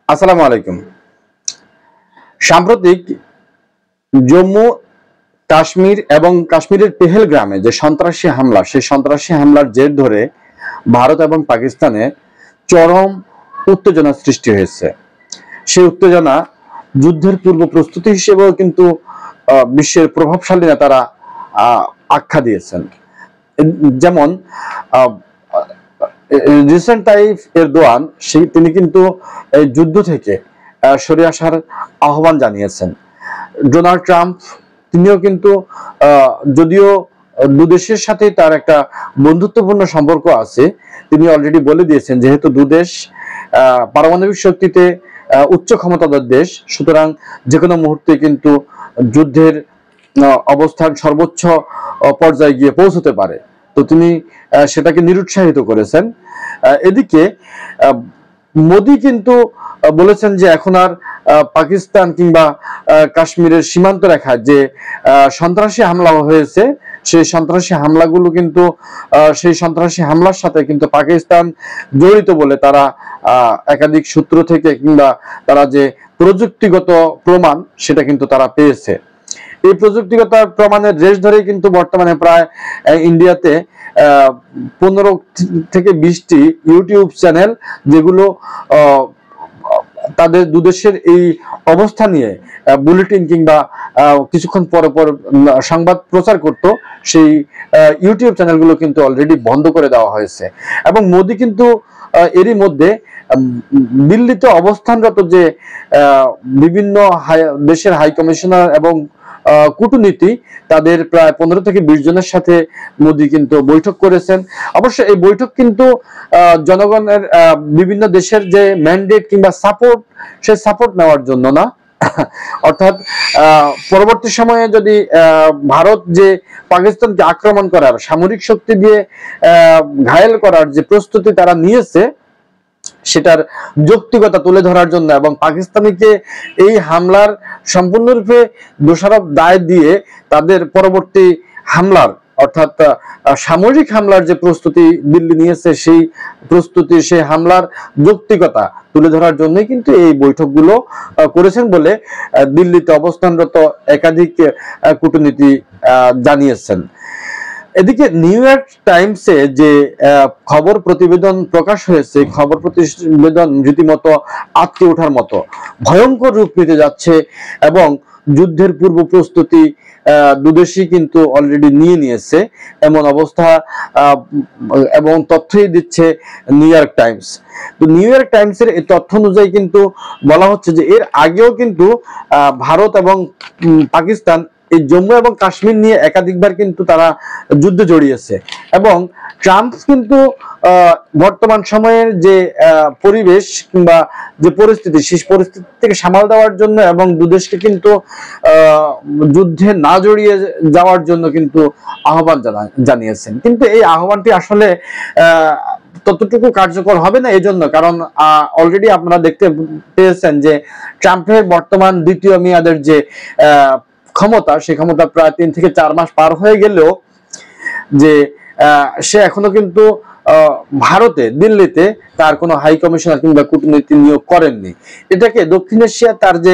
আসসালামু আলাইকুম। সাম্প্রতিক জম্মু কাশ্মীর এবং কাশ্মীরের পেহেলগ্রামে যে সন্ত্রাসী হামলা, সেই সন্ত্রাসী হামলার জের ধরে ভারত এবং পাকিস্তানে চরম উত্তেজনা সৃষ্টি হয়েছে। সেই উত্তেজনা যুদ্ধের পূর্ব প্রস্তুতি হিসেবেও কিন্তু বিশ্বের প্রভাবশালী নেতারা আখ্যা দিয়েছেন। যেমন রিসেন্ট তাইফ এরদোয়ান তিনি কিন্তু এই যুদ্ধ থেকে সরে আসার আহ্বান জানিয়েছেন। ডোনাল্ড ট্রাম্প তিনিও কিন্তু যদিও দুদেশের সাথে তার একটা বন্ধুত্বপূর্ণ সম্পর্ক আছে, তিনি অলরেডি বলে দিয়েছেন যেহেতু দুদেশ পারমাণবিক শক্তিতে উচ্চ ক্ষমতাধর দেশ, সুতরাং যে কোনো মুহূর্তে কিন্তু যুদ্ধের অবস্থান সর্বোচ্চ পর্যায়ে গিয়ে পৌঁছতে পারে। তো তিনি সেটাকে নিরুৎসাহিত করেছেন। এদিকে মোদি কিন্তু বলেছেন যে এখন আর পাকিস্তান কিংবা কাশ্মীরের সীমান্ত রেখায় যে সন্ত্রাসী হামলা হয়েছে, সেই সন্ত্রাসী হামলাগুলো কিন্তু সেই সন্ত্রাসী হামলার সাথে কিন্তু পাকিস্তান জড়িত বলে তারা একাধিক সূত্র থেকে কিংবা তারা যে প্রযুক্তিগত প্রমাণ সেটা কিন্তু তারা পেয়েছে। এই প্রযুক্তিগত প্রমাণের রেশ ধরেই কিন্তু বর্তমানে প্রায় ইন্ডিয়াতে 15 থেকে 20টি ইউটিউব চ্যানেল যেগুলো তাদের দুদেশের এই অবস্থা নিয়ে বুলেটিন কিংবা কিছুক্ষণ পর পর সংবাদ প্রচার করত, সেই ইউটিউব চ্যানেলগুলো কিন্তু অলরেডি বন্ধ করে দেওয়া হয়েছে। এবং মোদি কিন্তু এরই মধ্যে দিল্লিতে অবস্থানরত যে বিভিন্ন দেশের হাই কমিশনার এবং কূটনীতি তাদের প্রায় 15 থেকে 20 জনের সাথে মোদি কিন্তু বৈঠক করেছেন। অবশ্য এই বৈঠক কিন্তু জনগণের বিভিন্ন দেশের যে ম্যান্ডেট কিংবা সাপোর্ট, সেই সাপোর্ট নেওয়ার জন্য না, অর্থাৎ পরবর্তী সময়ে যদি ভারত যে পাকিস্তানকে আক্রমণ করার সামরিক শক্তি দিয়ে ঘায়েল করার যে প্রস্তুতি তারা নিয়েছে সেটার যৌক্তিকতা তুলে ধরার জন্য এবং পাকিস্তানিকে এই হামলার সম্পূর্ণরূপে দোষারোপ দায় দিয়ে তাদের পরবর্তী হামলার অর্থাৎ সামরিক হামলার যে প্রস্তুতি দিল্লি নিয়েছে সেই প্রস্তুতি, সেই হামলার যৌক্তিকতা তুলে ধরার জন্যই কিন্তু এই বৈঠকগুলো করেছেন বলে দিল্লিতে অবস্থানরত একাধিক কূটনীতি জানিয়েছেন। এদিকে নিউ ইয়র্ক টাইমসে যে খবর প্রতিবেদন প্রকাশ হয়েছে, খবর প্রতিবেদন রীতিমতো আঁতকে ওঠার মতো ভয়ঙ্কর রূপ নিতে যাচ্ছে এবং যুদ্ধের পূর্ব প্রস্তুতি দুদেশই কিন্তু অলরেডি নিয়ে নিয়েছে এমন অবস্থা এবং তথ্যই দিচ্ছে নিউ ইয়র্ক টাইমস। তো নিউ ইয়র্ক টাইমসের এই তথ্য অনুযায়ী কিন্তু বলা হচ্ছে যে এর আগেও কিন্তু ভারত এবং পাকিস্তান এই জম্মু এবং কাশ্মীর নিয়ে একাধিকবার কিন্তু তারা যুদ্ধে জড়িয়েছে এবং ট্রাম্প কিন্তু বর্তমান সময়ের যে পরিবেশ কিংবা যে পরিস্থিতি, সেই পরিস্থিতি থেকে সামাল দেওয়ার জন্য এবং দুদেশকে কিন্তু যুদ্ধে না জড়িয়ে যাওয়ার জন্য কিন্তু আহ্বান জানিয়েছেন। কিন্তু এই আহ্বানটি আসলে ততটুকু কার্যকর হবে না, এই জন্য কারণ অলরেডি আপনারা দেখতে পেয়েছেন যে ট্রাম্পের বর্তমান দ্বিতীয় মেয়াদের যে ক্ষমতা, সেই ক্ষমতা প্রায় 3 থেকে 4 মাস পার হয়ে গেলেও যে সে এখনো কিন্তু ভারতে দিল্লিতে তার কোনো হাই কমিশনার কিংবা কূটনীতি নিয়োগ করেননি। এটাকে দক্ষিণ এশিয়া তার যে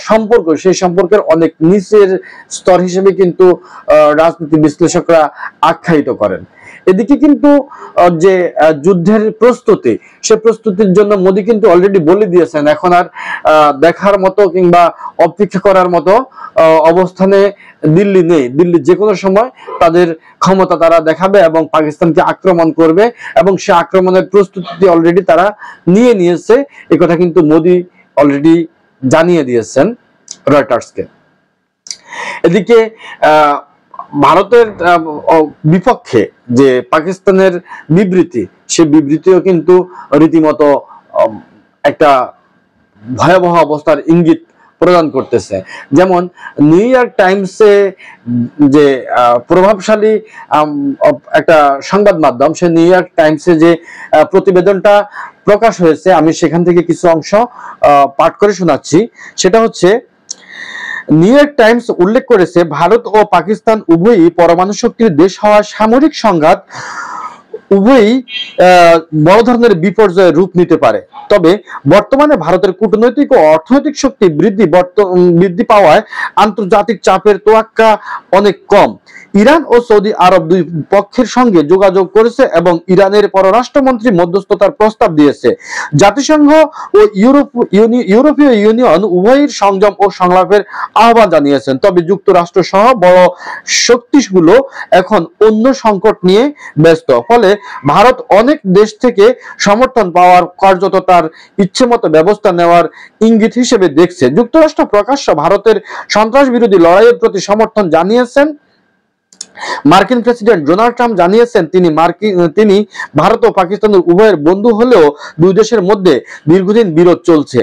সম্পর্ক, সেই সম্পর্কের অনেক নিচের স্তর হিসেবে কিন্তু রাজনীতি বিশ্লেষকরা আখ্যায়িত করেন। এদিকে কিন্তু যে যুদ্ধের প্রস্তুতি, সে প্রস্তুতির জন্য মোদি কিন্তু অলরেডি বলে দিয়েছেন এখন আর দেখার মতো কিংবা অপেক্ষা করার মতো অবস্থানে দিল্লি নেই। দিল্লি যে কোনো সময় তাদের ক্ষমতা তারা দেখাবে এবং পাকিস্তানকে আক্রমণ করবে এবং সে আক্রমণের প্রস্তুতি অলরেডি তারা নিয়ে নিয়েছে। এই কথা কিন্তু মোদি অলরেডি জানিয়ে দিয়েছেন রয়টার্সকে। এদিকে ভারতের বিপক্ষে যে পাকিস্তানের বিবৃতি, সে বিবৃতিও কিন্তু রীতিমতো একটা ভয়াবহ অবস্থার ইঙ্গিত প্রদান করতেছে। যেমন নিউ ইয়র্ক টাইমসে যে প্রভাবশালী একটা সংবাদ মাধ্যম, সে নিউ ইয়র্ক টাইমসে যে প্রতিবেদনটা প্রকাশ হয়েছে, আমি সেখান থেকে কিছু অংশ পাঠ করে শোনাচ্ছি। সেটা হচ্ছে, নিউ ইয়র্ক টাইমস উল্লেখ করেছে ভারত ও পাকিস্তান উভয়ই পরমাণু শক্তির দেশ হওয়ার সামরিক সংঘাত উভয়ই বড় ধরনের বিপর্যয়ের রূপ নিতে পারে। তবে বর্তমানে ভারতের কূটনৈতিক ও অর্থনৈতিক শক্তি বৃদ্ধি পাওয়ায় আন্তর্জাতিক চাপের তোয়াক্কা অনেক কম। ইরান ও সৌদি আরব দুই পক্ষের সঙ্গে যোগাযোগ করেছে এবং ইরানের পররাষ্ট্রমন্ত্রী মধ্যস্থতার প্রস্তাব দিয়েছে। জাতিসংঘ ও ইউরোপীয় ইউনিয়ন উভয়ের সংযম ও সংলাপের আহ্বান জানিয়েছেন। তবে যুক্তরাষ্ট্র সহ বড় শক্তিগুলো এখন অন্য সংকট নিয়ে ব্যস্ত। ফলে ভারত অনেক দেশ থেকে সমর্থন পাওয়ার কার্যত তার ইচ্ছেমতো ব্যবস্থা নেওয়ার ইঙ্গিত হিসেবে দেখছে। যুক্তরাষ্ট্র প্রকাশ্য ভারতের সন্ত্রাস বিরোধী লড়াইয়ের প্রতি সমর্থন জানিয়েছেন। মার্কিন প্রেসিডেন্ট ডোনাল্ড ট্রাম্প জানিয়েছেন তিনি ভারত ও পাকিস্তানের উভয়ের বন্ধু হলেও দুই দেশের মধ্যে দীর্ঘদিন বিরোধ চলছে।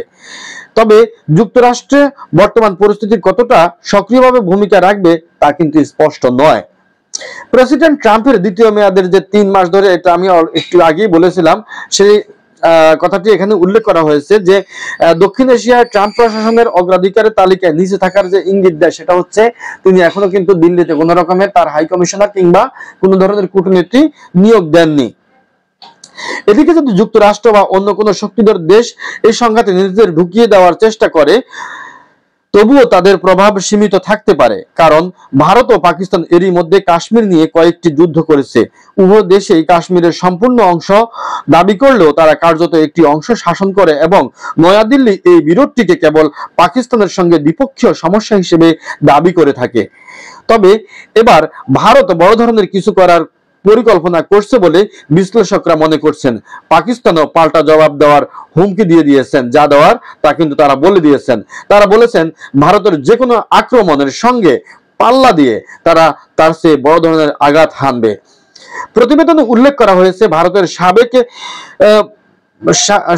তবে যুক্তরাষ্ট্রে বর্তমান পরিস্থিতি কতটা সক্রিয়ভাবে ভূমিকা রাখবে তা কিন্তু স্পষ্ট নয়। প্রেসিডেন্ট ট্রাম্পের দ্বিতীয় মেয়াদের যে 3 মাস ধরে, এটা আমি একটু আগেই বলেছিলাম, সেই কথাটি এখানে উল্লেখ করা হয়েছে যে দক্ষিণ এশিয়ায় ট্রাম্প প্রশাসনের অগ্রাধিকারের তালিকায় নিচে থাকার যে ইঙ্গিত দেয় সেটা হচ্ছে তিনি এখনো কিন্তু দিল্লিতে কোনো রকমের তার হাই কমিশনার কিংবা কোনো ধরনের কূটনীতি নিয়োগ দেননি। এদিকে যদি যুক্তরাষ্ট্র বা অন্য কোনো শক্তিধর দেশ এই সংঘাতে নিজেদের ঢুকিয়ে দেওয়ার চেষ্টা করে তবুও তাদের প্রভাব সীমিত থাকতে পারে, কারণ ভারত ও পাকিস্তান এরই মধ্যে কাশ্মীর নিয়ে কয়েকটি যুদ্ধ করেছে। উভয় দেশেই কাশ্মীরের সম্পূর্ণ অংশ দাবি করলেও তারা কার্যত একটি অংশ শাসন করে এবং নয়াদিল্লি এই বিরোধটিকে কেবল পাকিস্তানের সঙ্গে দ্বিপক্ষীয় সমস্যা হিসেবে দাবি করে থাকে। তবে এবার ভারত বড় ধরনের কিছু করার পরিকল্পনা করছে বলে বিশ্লেষকরা মনে করছেন। পাকিস্তানও পাল্টা জবাব দেওয়ার হুমকি দিয়ে দিয়েছেন, যা দেওয়ার তা কিন্তু তারা বলে দিয়েছেন। তারা বলেছেন ভারতের যে কোনো আক্রমণের সঙ্গে পাল্লা দিয়ে তারা তার চেয়ে বড় ধরনের আঘাত হানবে। প্রতিবেদনে উল্লেখ করা হয়েছে ভারতের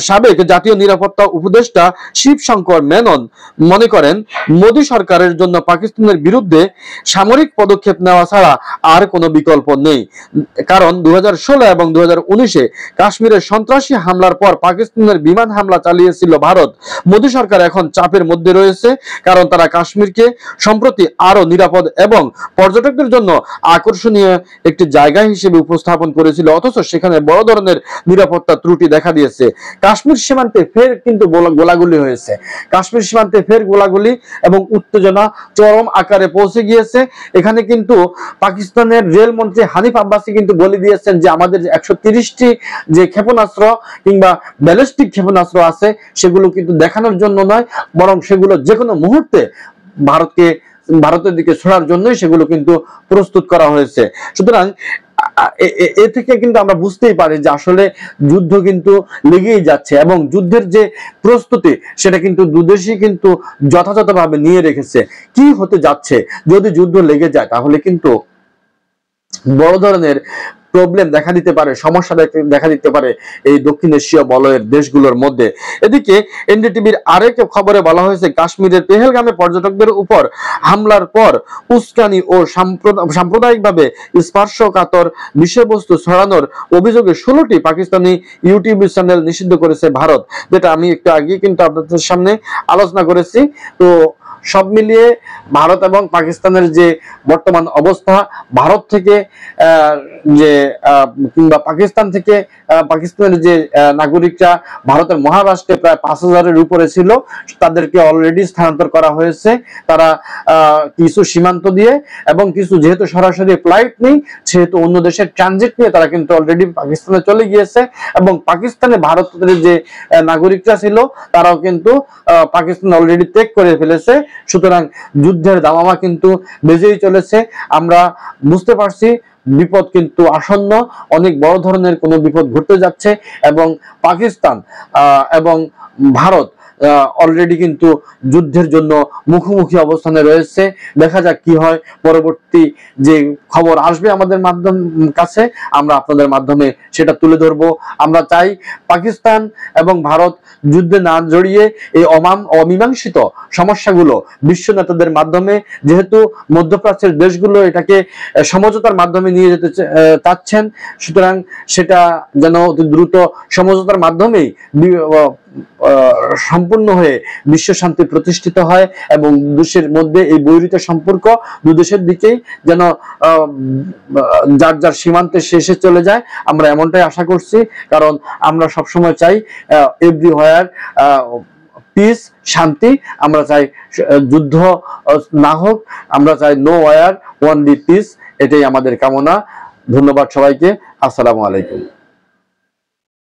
সাবেক জাতীয় নিরাপত্তা উপদেষ্টা শিবশঙ্কর মেনন মনে করেন মোদী সরকারের জন্য পাকিস্তানের বিরুদ্ধে সামরিক পদক্ষেপ নেওয়া ছাড়া আর কোনো বিকল্প নেই, কারণ 2016 এবং 2019-এ কাশ্মীরের সন্ত্রাসী হামলার পর পাকিস্তানের বিমান হামলা চালিয়েছিল ভারত। মোদী সরকার এখন চাপের মধ্যে রয়েছে, কারণ তারা কাশ্মীরকে সম্প্রতি আরো নিরাপদ এবং পর্যটকদের জন্য আকর্ষণীয় একটি জায়গা হিসেবে উপস্থাপন করেছিল, অথচ সেখানে বড় ধরনের নিরাপত্তা ত্রুটি দেখা দিয়েছে। কাশ্মীর সীমান্তে ফের কিন্তু গোলাগুলি হয়েছে। কাশ্মীর সীমান্তে ফের গোলাগুলি এবং উত্তেজনা চরম আকারে পৌঁছে গিয়েছে। এখানে কিন্তু পাকিস্তানের রেলমন্ত্রী হানিফ আব্বাসী কিন্তু বলে দিয়েছেন যে আমাদের 130টি যে ক্ষেপণাস্ত্র কিংবা ব্যালিস্টিক ক্ষেপণাস্ত্র আছে সেগুলো কিন্তু দেখানোর জন্য নয়, বরং সেগুলো যে কোনো মুহূর্তে ভারতের দিকে ছোড়ার জন্যই সেগুলো কিন্তু প্রস্তুত করা হয়েছে। সুতরাং এ থেকে কিন্তু আমরা বুঝতেই পারি যে আসলে যুদ্ধ কিন্তু লেগেই যাচ্ছে এবং যুদ্ধের যে প্রস্তুতি সেটা কিন্তু দুদেশই কিন্তু যথাযথভাবে নিয়ে রেখেছে। কি হতে যাচ্ছে যদি যুদ্ধ লেগে যায়, তাহলে কিন্তু বড় ধরনের প্রবলেম দেখা দিতে পারে, সমস্যা দেখা দিতে পারে এই দক্ষিণ এশীয় বলয়ের দেশগুলোর মধ্যে। এদিকে এনডিটিভির আরেক খবরে বলা হয়েছে কাশ্মীরের পেহেলগামে পর্যটকদের উপর হামলার পর উস্কানি ও সাম্প্রদায়িকভাবে স্পর্শকাতর বিষয়বস্তু ছড়ানোর অভিযোগে 16টি পাকিস্তানি ইউটিউব চ্যানেল নিষিদ্ধ করেছে ভারত, যেটা আমি একটু আগে কিন্তু আপনাদের সামনে আলোচনা করেছি। তো সব মিলিয়ে ভারত এবং পাকিস্তানের যে বর্তমান অবস্থা, ভারত থেকে কিংবা পাকিস্তান থেকে পাকিস্তানের যে নাগরিকরা ভারতের মহারাষ্ট্রে প্রায় 5000-এর উপরে ছিল, তাদেরকে অলরেডি স্থানান্তর করা হয়েছে। তারা কিছু সীমান্ত দিয়ে এবং কিছু যেহেতু সরাসরি ফ্লাইট নেই সেহেতু অন্য দেশের ট্রানজিট নিয়ে তারা কিন্তু অলরেডি পাকিস্তানে চলে গিয়েছে এবং পাকিস্তানে ভারতের যে নাগরিকরা ছিল তারাও কিন্তু পাকিস্তান অলরেডি ত্যাগ করে ফেলেছে। সুতরাং যুদ্ধের দামামা কিন্তু বেজেই চলেছে। আমরা বুঝতে পারছি বিপদ কিন্তু আসন্ন, অনেক বড় ধরনের কোনো বিপদ ঘটতে যাচ্ছে এবং পাকিস্তান এবং ভারত অলরেডি কিন্তু যুদ্ধের জন্য মুখোমুখি অবস্থানে রয়েছে। দেখা যাক কি হয়, পরবর্তী যে খবর আসবে আমাদের কাছে আমরা আপনাদের মাধ্যমে সেটা তুলে ধরবো। আমরা চাই পাকিস্তান এবং ভারত যুদ্ধে না জড়িয়ে এই অমীমাংসিত সমস্যাগুলো বিশ্ব নেতাদের মাধ্যমে, যেহেতু মধ্যপ্রাচ্যের দেশগুলো এটাকে সমঝোতার মাধ্যমে নিয়ে যেতে চাচ্ছেন, সুতরাং সেটা যেন অতি দ্রুত সমঝোতার মাধ্যমেই সম্পূর্ণ হয়ে বিশ্ব শান্তি প্রতিষ্ঠিত হয় এবং দেশের মধ্যে এই বৈরিত সম্পর্ক দুই দেশের দিকেই যেন যার যার সীমান্তের শেষে চলে যায়, আমরা এমনটাই আশা করছি। কারণ আমরা সবসময় চাই এভরিহোয়ার পিস, শান্তি। আমরা চাই যুদ্ধ না হোক, আমরা চাই নো ওয়ার, ওনলি পিস। এটাই আমাদের কামনা। ধন্যবাদ সবাইকে। আসসালামু আলাইকুম।